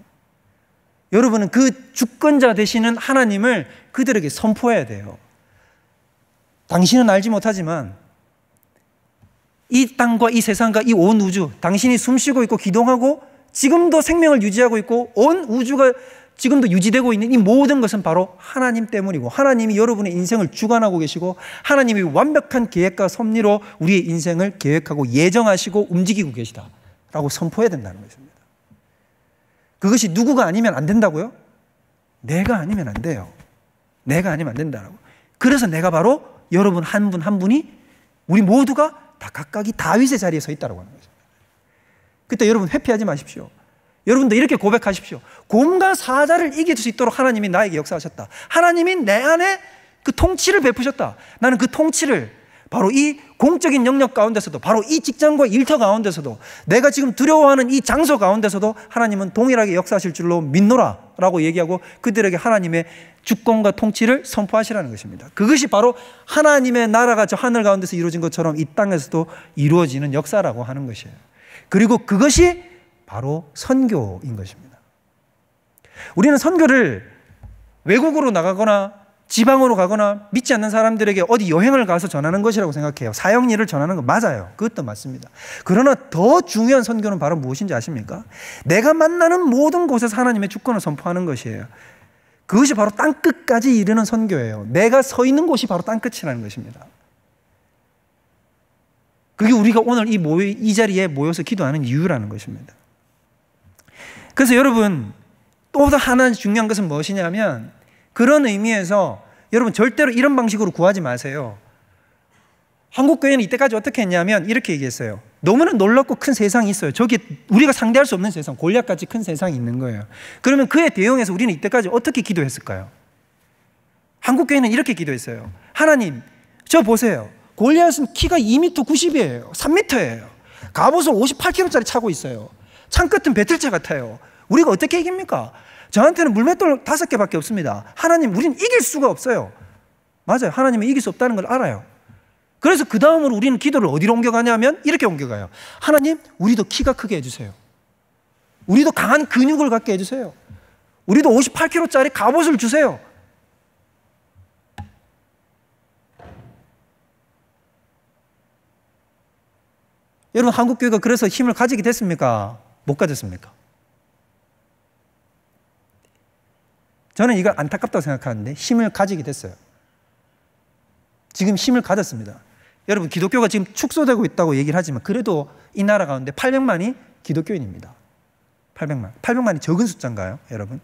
여러분은 그 주권자 되시는 하나님을 그들에게 선포해야 돼요. 당신은 알지 못하지만 이 땅과 이 세상과 이 온 우주, 당신이 숨쉬고 있고 기동하고 지금도 생명을 유지하고 있고 온 우주가 지금도 유지되고 있는 이 모든 것은 바로 하나님 때문이고, 하나님이 여러분의 인생을 주관하고 계시고, 하나님이 완벽한 계획과 섭리로 우리의 인생을 계획하고 예정하시고 움직이고 계시다라고 선포해야 된다는 것입니다. 그것이 누구가 아니면 안 된다고요? 내가 아니면 안 돼요. 내가 아니면 안 된다라고. 그래서 내가 바로 여러분 한 분 한 분이, 우리 모두가 다 각각이 다윗의 자리에 서 있다고 하는 거죠. 그때 여러분 회피하지 마십시오. 여러분도 이렇게 고백하십시오. 곰과 사자를 이길 수 있도록 하나님이 나에게 역사하셨다. 하나님이 내 안에 그 통치를 베푸셨다. 나는 그 통치를 바로 이 공적인 영역 가운데서도, 바로 이 직장과 일터 가운데서도, 내가 지금 두려워하는 이 장소 가운데서도 하나님은 동일하게 역사하실 줄로 믿노라 라고 얘기하고 그들에게 하나님의 주권과 통치를 선포하시라는 것입니다. 그것이 바로 하나님의 나라가 저 하늘 가운데서 이루어진 것처럼 이 땅에서도 이루어지는 역사라고 하는 것이에요. 그리고 그것이 바로 선교인 것입니다. 우리는 선교를 외국으로 나가거나 지방으로 가거나 믿지 않는 사람들에게 어디 여행을 가서 전하는 것이라고 생각해요. 사역일을 전하는 거 맞아요. 그것도 맞습니다. 그러나 더 중요한 선교는 바로 무엇인지 아십니까? 내가 만나는 모든 곳에서 하나님의 주권을 선포하는 것이에요. 그것이 바로 땅끝까지 이르는 선교예요. 내가 서 있는 곳이 바로 땅끝이라는 것입니다. 그게 우리가 오늘 이 자리에 모여서 기도하는 이유라는 것입니다. 그래서 여러분, 또 하나 중요한 것은 무엇이냐면, 그런 의미에서 여러분 절대로 이런 방식으로 구하지 마세요. 한국교회는 이때까지 어떻게 했냐면 이렇게 얘기했어요. 너무나 놀랍고 큰 세상이 있어요. 저기 우리가 상대할 수 없는 세상, 골리앗같이 큰 세상이 있는 거예요. 그러면 그에 대응해서 우리는 이때까지 어떻게 기도했을까요? 한국교회는 이렇게 기도했어요. 하나님, 저 보세요. 골리앗은 키가 2m 90이에요. 3m예요. 갑옷을 58kg짜리 차고 있어요. 창 끝은 배틀차 같아요. 우리가 어떻게 이깁니까? 저한테는 물맷돌 5개밖에 없습니다. 하나님, 우리는 이길 수가 없어요. 맞아요. 하나님은 이길 수 없다는 걸 알아요. 그래서 그 다음으로 우리는 기도를 어디로 옮겨가냐면 이렇게 옮겨가요. 하나님, 우리도 키가 크게 해주세요. 우리도 강한 근육을 갖게 해주세요. 우리도 58kg짜리 갑옷을 주세요. 여러분, 한국교회가 그래서 힘을 가지게 됐습니까? 못 가졌습니까? 저는 이걸 안타깝다고 생각하는데 힘을 가지게 됐어요. 지금 힘을 가졌습니다. 여러분, 기독교가 지금 축소되고 있다고 얘기를 하지만 그래도 이 나라 가운데 800만이 기독교인입니다. 800만이 적은 숫자인가요, 여러분?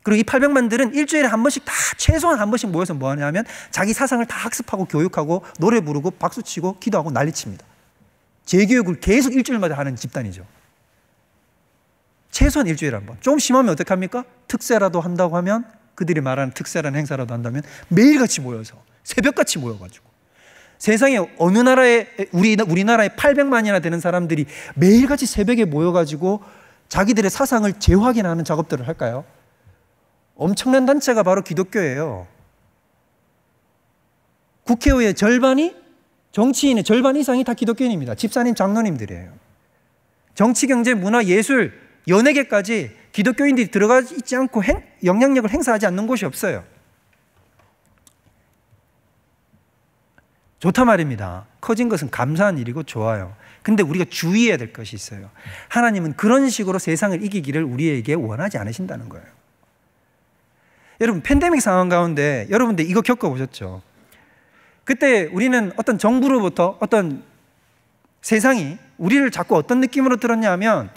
그리고 이 800만들은 일주일에 한 번씩 다 최소한 한 번씩 모여서 뭐 하냐면 자기 사상을 다 학습하고 교육하고 노래 부르고 박수치고 기도하고 난리칩니다. 재교육을 계속 일주일마다 하는 집단이죠. 최소한 일주일에 한 번. 좀 심하면 어떡합니까? 특세라도 한다고 하면, 그들이 말하는 특세라는 행사라도 한다면 매일같이 모여서 새벽같이 모여가지고 세상에 어느 나라에 우리나라에 800만이나 되는 사람들이 매일같이 새벽에 모여가지고 자기들의 사상을 재확인하는 작업들을 할까요? 엄청난 단체가 바로 기독교예요. 국회의원의 절반이, 정치인의 절반 이상이 다 기독교인입니다. 집사님, 장로님들이에요. 정치, 경제, 문화, 예술, 연예계까지 기독교인들이 들어가 있지 않고 영향력을 행사하지 않는 곳이 없어요. 좋다 말입니다. 커진 것은 감사한 일이고 좋아요. 근데 우리가 주의해야 될 것이 있어요. 하나님은 그런 식으로 세상을 이기기를 우리에게 원하지 않으신다는 거예요. 여러분, 팬데믹 상황 가운데 여러분들 이거 겪어보셨죠? 그때 우리는 어떤 정부로부터 어떤 세상이 우리를 자꾸 어떤 느낌으로 들었냐 하면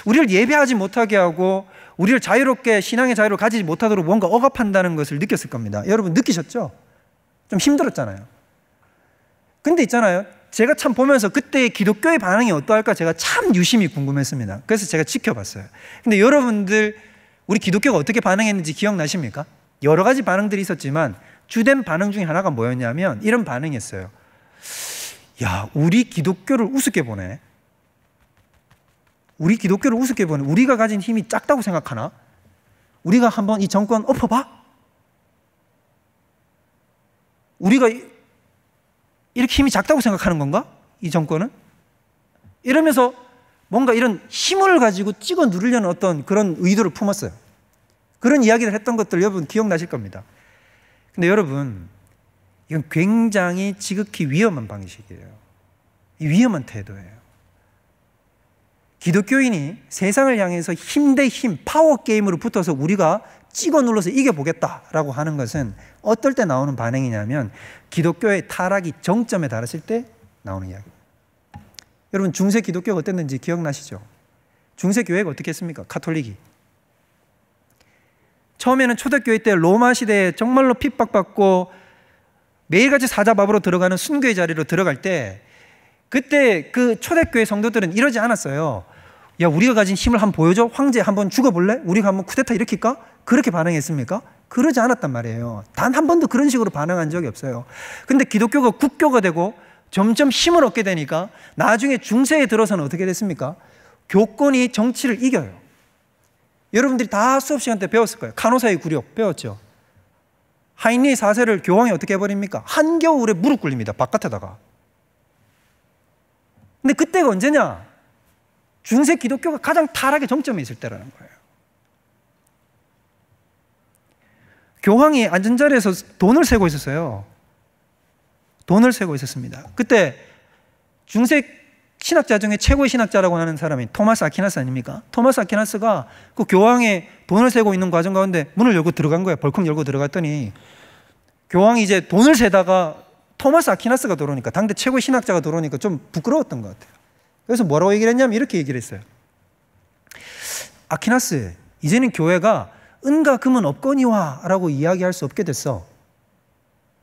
우리를 예배하지 못하게 하고 우리를 자유롭게 신앙의 자유를 가지지 못하도록 뭔가 억압한다는 것을 느꼈을 겁니다. 여러분 느끼셨죠? 좀 힘들었잖아요. 근데 있잖아요, 제가 참 보면서 그때의 기독교의 반응이 어떠할까 제가 참 유심히 궁금했습니다. 그래서 제가 지켜봤어요. 근데 여러분들 우리 기독교가 어떻게 반응했는지 기억나십니까? 여러 가지 반응들이 있었지만 주된 반응 중에 하나가 뭐였냐면 이런 반응이었어요. 야, 우리 기독교를 우습게 보네. 우리 기독교를 우습게 보네. 우리가 가진 힘이 작다고 생각하나? 우리가 한번 이 정권 엎어봐? 우리가 이렇게 힘이 작다고 생각하는 건가? 이 정권은? 이러면서 뭔가 이런 힘을 가지고 찍어 누르려는 어떤 그런 의도를 품었어요. 그런 이야기를 했던 것들 여러분 기억나실 겁니다. 근데 여러분, 이건 굉장히 지극히 위험한 방식이에요. 위험한 태도예요. 기독교인이 세상을 향해서 힘 대 힘, 파워 게임으로 붙어서 우리가 찍어 눌러서 이겨보겠다라고 하는 것은 어떨 때 나오는 반응이냐면 기독교의 타락이 정점에 달했을 때 나오는 이야기입니다. 여러분, 중세 기독교가 어땠는지 기억나시죠? 중세 교회가 어떻게 했습니까? 가톨릭이. 처음에는 초대교회 때 로마 시대에 정말로 핍박받고 매일같이 사자밥으로 들어가는 순교의 자리로 들어갈 때 그때 그 초대교회 성도들은 이러지 않았어요. 야, 우리가 가진 힘을 한번 보여줘? 황제 한번 죽어볼래? 우리가 한번 쿠데타 일으킬까? 그렇게 반응했습니까? 그러지 않았단 말이에요. 단 한 번도 그런 식으로 반응한 적이 없어요. 근데 기독교가 국교가 되고 점점 힘을 얻게 되니까 나중에 중세에 들어서는 어떻게 됐습니까? 교권이 정치를 이겨요. 여러분들이 다 수업 시간 때 배웠을 거예요. 카노사의 굴욕 배웠죠? 하인리 4세를 교황이 어떻게 해버립니까? 한겨울에 무릎 꿇립니다. 바깥에다가. 근데 그때가 언제냐? 중세 기독교가 가장 타락의 정점에 있을 때라는 거예요. 교황이 앉은 자리에서 돈을 세고 있었어요. 돈을 세고 있었습니다. 그때 중세 신학자 중에 최고의 신학자라고 하는 사람이 토마스 아퀴나스 아닙니까? 토마스 아퀴나스가 그 교황의 돈을 세고 있는 과정 가운데 문을 열고 들어간 거예요. 벌컥 열고 들어갔더니 교황이 이제 돈을 세다가 토마스 아퀴나스가 들어오니까, 당대 최고의 신학자가 들어오니까 좀 부끄러웠던 것 같아요. 그래서 뭐라고 얘기를 했냐면 이렇게 얘기를 했어요. 아퀴나스, 이제는 교회가 은과 금은 없거니와 라고 이야기할 수 없게 됐어.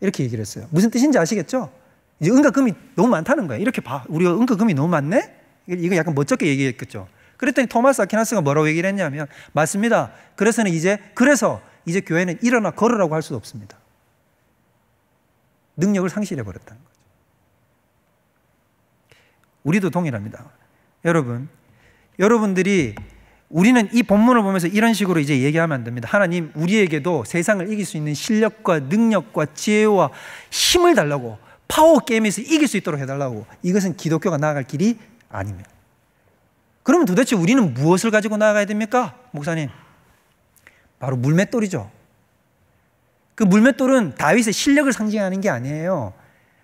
이렇게 얘기를 했어요. 무슨 뜻인지 아시겠죠? 이제 은과 금이 너무 많다는 거예요. 이렇게 봐. 우리가 은과 금이 너무 많네? 이거 약간 멋쩍게 얘기했겠죠. 그랬더니 토마스 아퀴나스가 뭐라고 얘기를 했냐면, 맞습니다. 그래서 이제 교회는 일어나 걸으라고 할 수도 없습니다. 능력을 상실해버렸다는 거죠. 우리도 동일합니다. 여러분들이 우리는 이 본문을 보면서 이런 식으로 이제 얘기하면 안 됩니다. 하나님, 우리에게도 세상을 이길 수 있는 실력과 능력과 지혜와 힘을 달라고, 파워 게임에서 이길 수 있도록 해달라고. 이것은 기독교가 나아갈 길이 아닙니다. 그러면 도대체 우리는 무엇을 가지고 나아가야 됩니까? 목사님, 바로 물맷돌이죠. 그 물맷돌은 다윗의 실력을 상징하는 게 아니에요.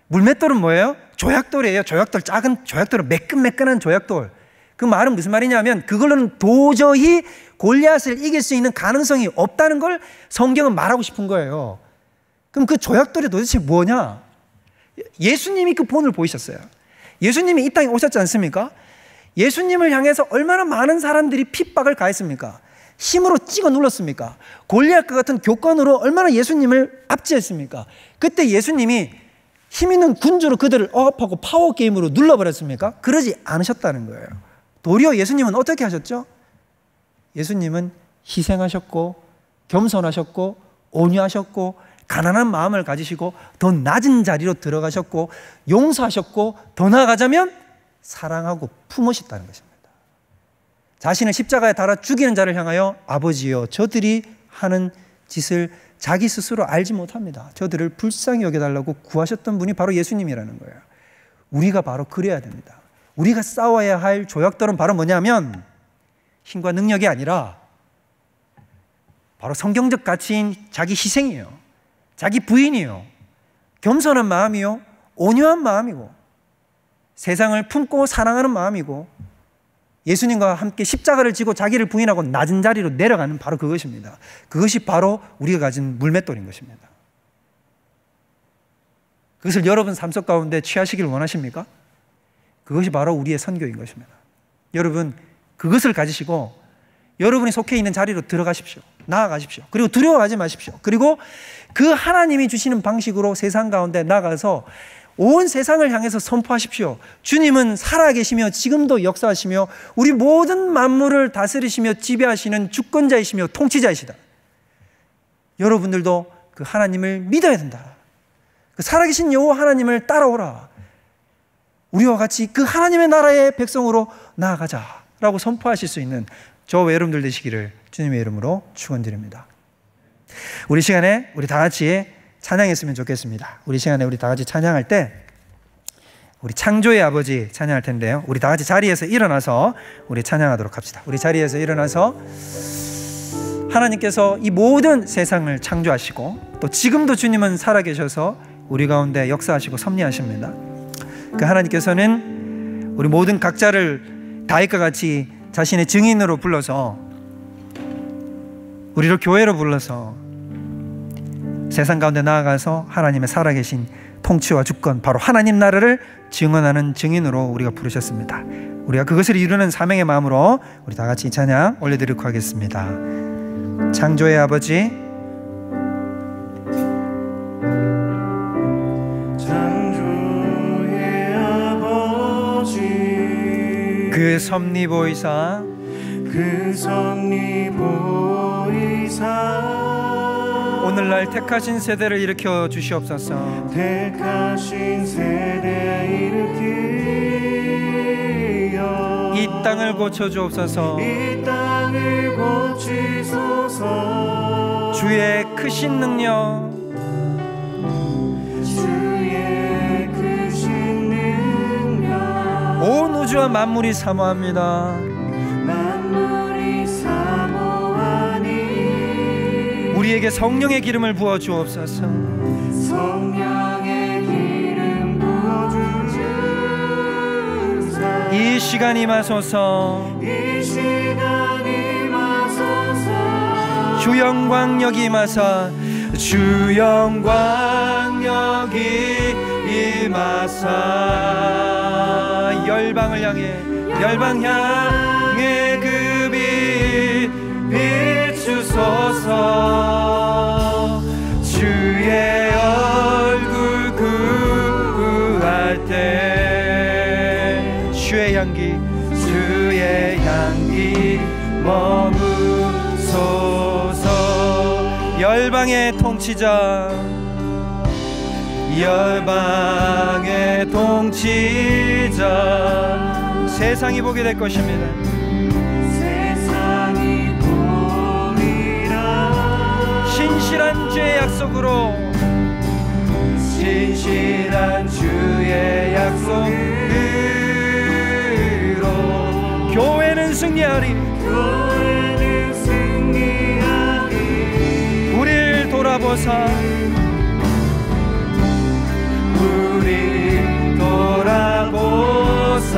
물맷돌은 뭐예요? 조약돌이에요. 조약돌, 작은 조약돌은 매끈매끈한 조약돌. 그 말은 무슨 말이냐면 그걸로는 도저히 골리앗을 이길 수 있는 가능성이 없다는 걸 성경은 말하고 싶은 거예요. 그럼 그 조약돌이 도대체 뭐냐? 예수님이 그 본을 보이셨어요. 예수님이 이 땅에 오셨지 않습니까? 예수님을 향해서 얼마나 많은 사람들이 핍박을 가했습니까? 힘으로 찍어 눌렀습니까? 골리앗과 같은 교권으로 얼마나 예수님을 압제했습니까? 그때 예수님이 힘 있는 군주로 그들을 억압하고 파워 게임으로 눌러버렸습니까? 그러지 않으셨다는 거예요. 도리어 예수님은 어떻게 하셨죠? 예수님은 희생하셨고 겸손하셨고 온유하셨고 가난한 마음을 가지시고 더 낮은 자리로 들어가셨고 용서하셨고 더 나아가자면 사랑하고 품으셨다는 것입니다. 자신을 십자가에 달아 죽이는 자를 향하여 아버지여 저들이 하는 짓을 자기 스스로 알지 못합니다. 저들을 불쌍히 여겨달라고 구하셨던 분이 바로 예수님이라는 거예요. 우리가 바로 그래야 됩니다. 우리가 싸워야 할 조약돌은 바로 뭐냐면 힘과 능력이 아니라 바로 성경적 가치인 자기 희생이에요. 자기 부인이요. 겸손한 마음이요. 온유한 마음이고 세상을 품고 사랑하는 마음이고 예수님과 함께 십자가를 지고 자기를 부인하고 낮은 자리로 내려가는 바로 그것입니다. 그것이 바로 우리가 가진 물맷돌인 것입니다. 그것을 여러분 삶 속 가운데 취하시길 원하십니까? 그것이 바로 우리의 선교인 것입니다. 여러분 그것을 가지시고 여러분이 속해 있는 자리로 들어가십시오. 나아가십시오. 그리고 두려워하지 마십시오. 그리고 그 하나님이 주시는 방식으로 세상 가운데 나가서 온 세상을 향해서 선포하십시오. 주님은 살아계시며 지금도 역사하시며 우리 모든 만물을 다스리시며 지배하시는 주권자이시며 통치자이시다. 여러분들도 그 하나님을 믿어야 된다. 그 살아계신 여호와 하나님을 따라오라. 우리와 같이 그 하나님의 나라의 백성으로 나아가자라고 선포하실 수 있는 저와 여러분들 되시기를 주님의 이름으로 축원드립니다. 우리 시간에 우리 다 같이 찬양했으면 좋겠습니다. 우리 시간에 우리 다 같이 찬양할 때 우리 창조의 아버지 찬양할 텐데요. 우리 다 같이 자리에서 일어나서 우리 찬양하도록 합시다. 우리 자리에서 일어나서 하나님께서 이 모든 세상을 창조하시고 또 지금도 주님은 살아계셔서 우리 가운데 역사하시고 섭리하십니다. 그 하나님께서는 우리 모든 각자를 다윗과 같이 자신의 증인으로 불러서 우리를 교회로 불러서 세상 가운데 나아가서 하나님의 살아계신 통치와 주권 바로 하나님 나라를 증언하는 증인으로 우리가 부르셨습니다. 우리가 그것을 이루는 사명의 마음으로 우리 다 같이 찬양 올려드리도록 하겠습니다. 창조의 아버지 창조의 아버지 그 섭리 보이사 오늘날 택하신 세대를 일으켜 주시옵소서. 택하신 세대 일으키어 이 땅을 고쳐 주옵소서. 이 땅을 고치소서. 주의 크신 능력 주의 크신 능력 온 우주와 만물이 사모합니다. 우리에게 성령의 기름을 부어 주옵소서. 성령의 기름 부어 주소서. 이 시간 임하소서. 이 시간 임하소서. 주 영광 여기 임하사 주 영광 여기 임하사 열방을 향해 열방 향해 그 빛 비추소서. 주의 얼굴 구할 때 주의 향기 머무소서. 열방의 통치자 열방의 통치자. 세상이 보게 될 것입니다. 세상이 보리라. 신실한 주의 약속으로, 신실한 주의 약속으로 교회는 승리하리. 교회는 승리하리. 우리를 돌아보사, 우리 돌아보사.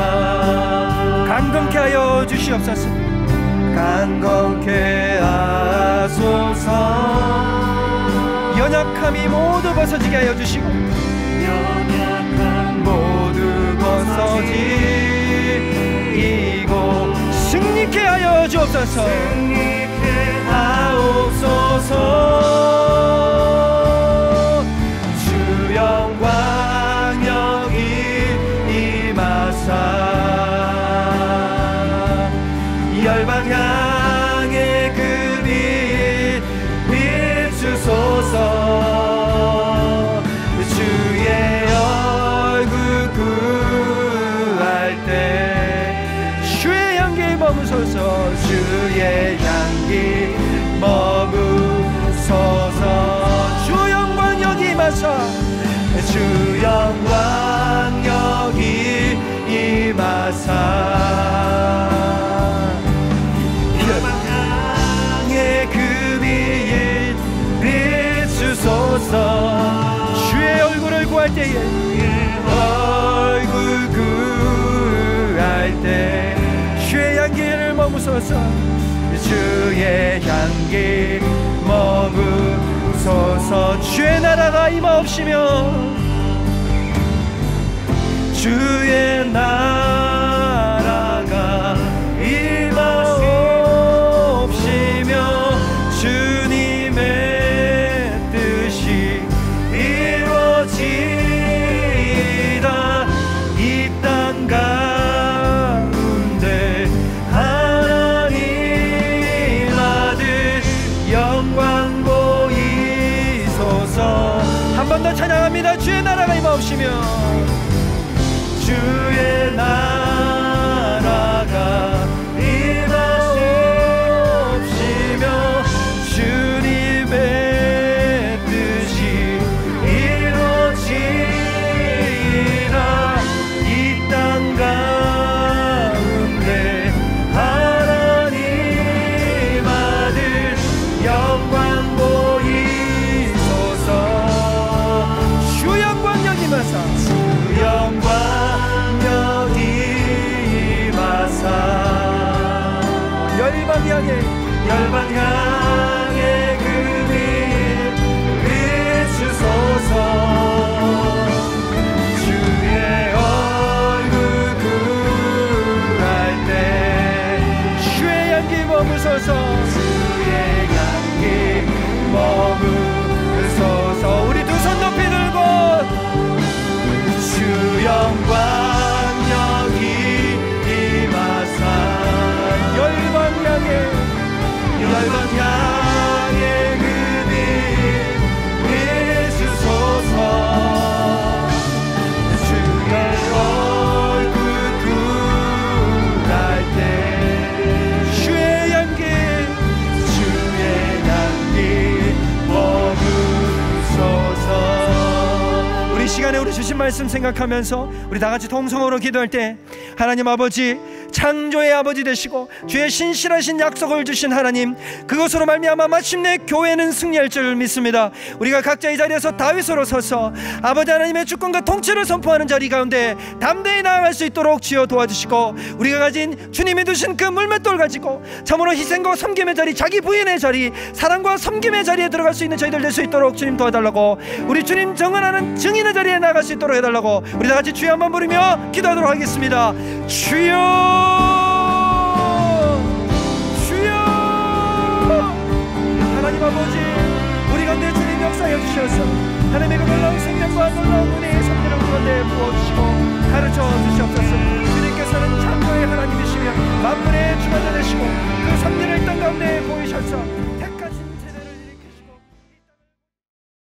강건케 하여 주시옵소서. 강건케 하소서. 연약함이 모두 벗어지게 하여 주시고, 연약함 모두 벗어지고 승리케 하여 주옵소서. 승리케 하옵소서. 주 영광 여기 임하사 열방 향해 그 빛 비추소서. 주의 얼굴 구할 때 주의 향기 머무소서. 주의 향기 머무소서. 주 영광 여기 임하사, 주 영광 여기 임하사 열방 향해 그 빛 비추소서. 주의 얼굴을 구할 때에, 얼굴 구할 때 주의 향기를 머무소서. 주의 향기 머무소서. 주의 나라가 임하옵시며, 주의 나라가 임하옵시며, 주님의 뜻이 이루어지이다. 이 땅 가운데 하나님 아들 영광 보이소서. 한 번 더 찬양합니다. 주의 나라가 임하옵시며, 주의 나라가 임하옵시며, 주님의 뜻이 이루어지라. 이 땅 가운데 하나님 아들 영광 보이소서. 주 영광 여기 임하사, 주 영광 여기 임하사 열방 향해 그 빛 비추소서. 주의 얼굴 구할 때 주의 향기 머무소서. 주의 향기 머무소서. 우리 두 손 높이 들고 주 영광 여기 임하사 열방 향해 그 빛 비추소서. 주의 얼굴 구할 때 주의 향기 머무소서. 우리 시간에 우리 주신 말씀 생각하면서 우리 다 같이 통성으로 기도할 때, 하나님 아버지, 창조의 아버지 되시고 주의 신실하신 약속을 주신 하나님, 그것으로 말미암아 마침내 교회는 승리할 줄 믿습니다. 우리가 각자 이 자리에서 다윗으로 서서 아버지 하나님의 주권과 통치를 선포하는 자리 가운데 담대히 나아갈 수 있도록 주여 도와주시고, 우리가 가진 주님이 두신 그 물맷돌 가지고 참으로 희생과 섬김의 자리, 자기 부인의 자리, 사랑과 섬김의 자리에 들어갈 수 있는 저희들 될 수 있도록 주님 도와달라고, 우리 주님 정언하는 증인의 자리에 나아갈 수 있도록 해달라고, 우리 다 같이 주여 한번 부르며 기도하도록 하겠습니다. 주여, 주여. 하나님 아버지, 우리 가운데 주님 역사해 주셔서 하나님의 그 놀라운 생명과 놀라운 은혜의 선물을 우리 가운데 부어주시고 가르쳐 주시옵소서. 주님께서는 창조의 하나님이시며 만물의 주관자 되시고 그 섭리를 땅 가운데 보이셔서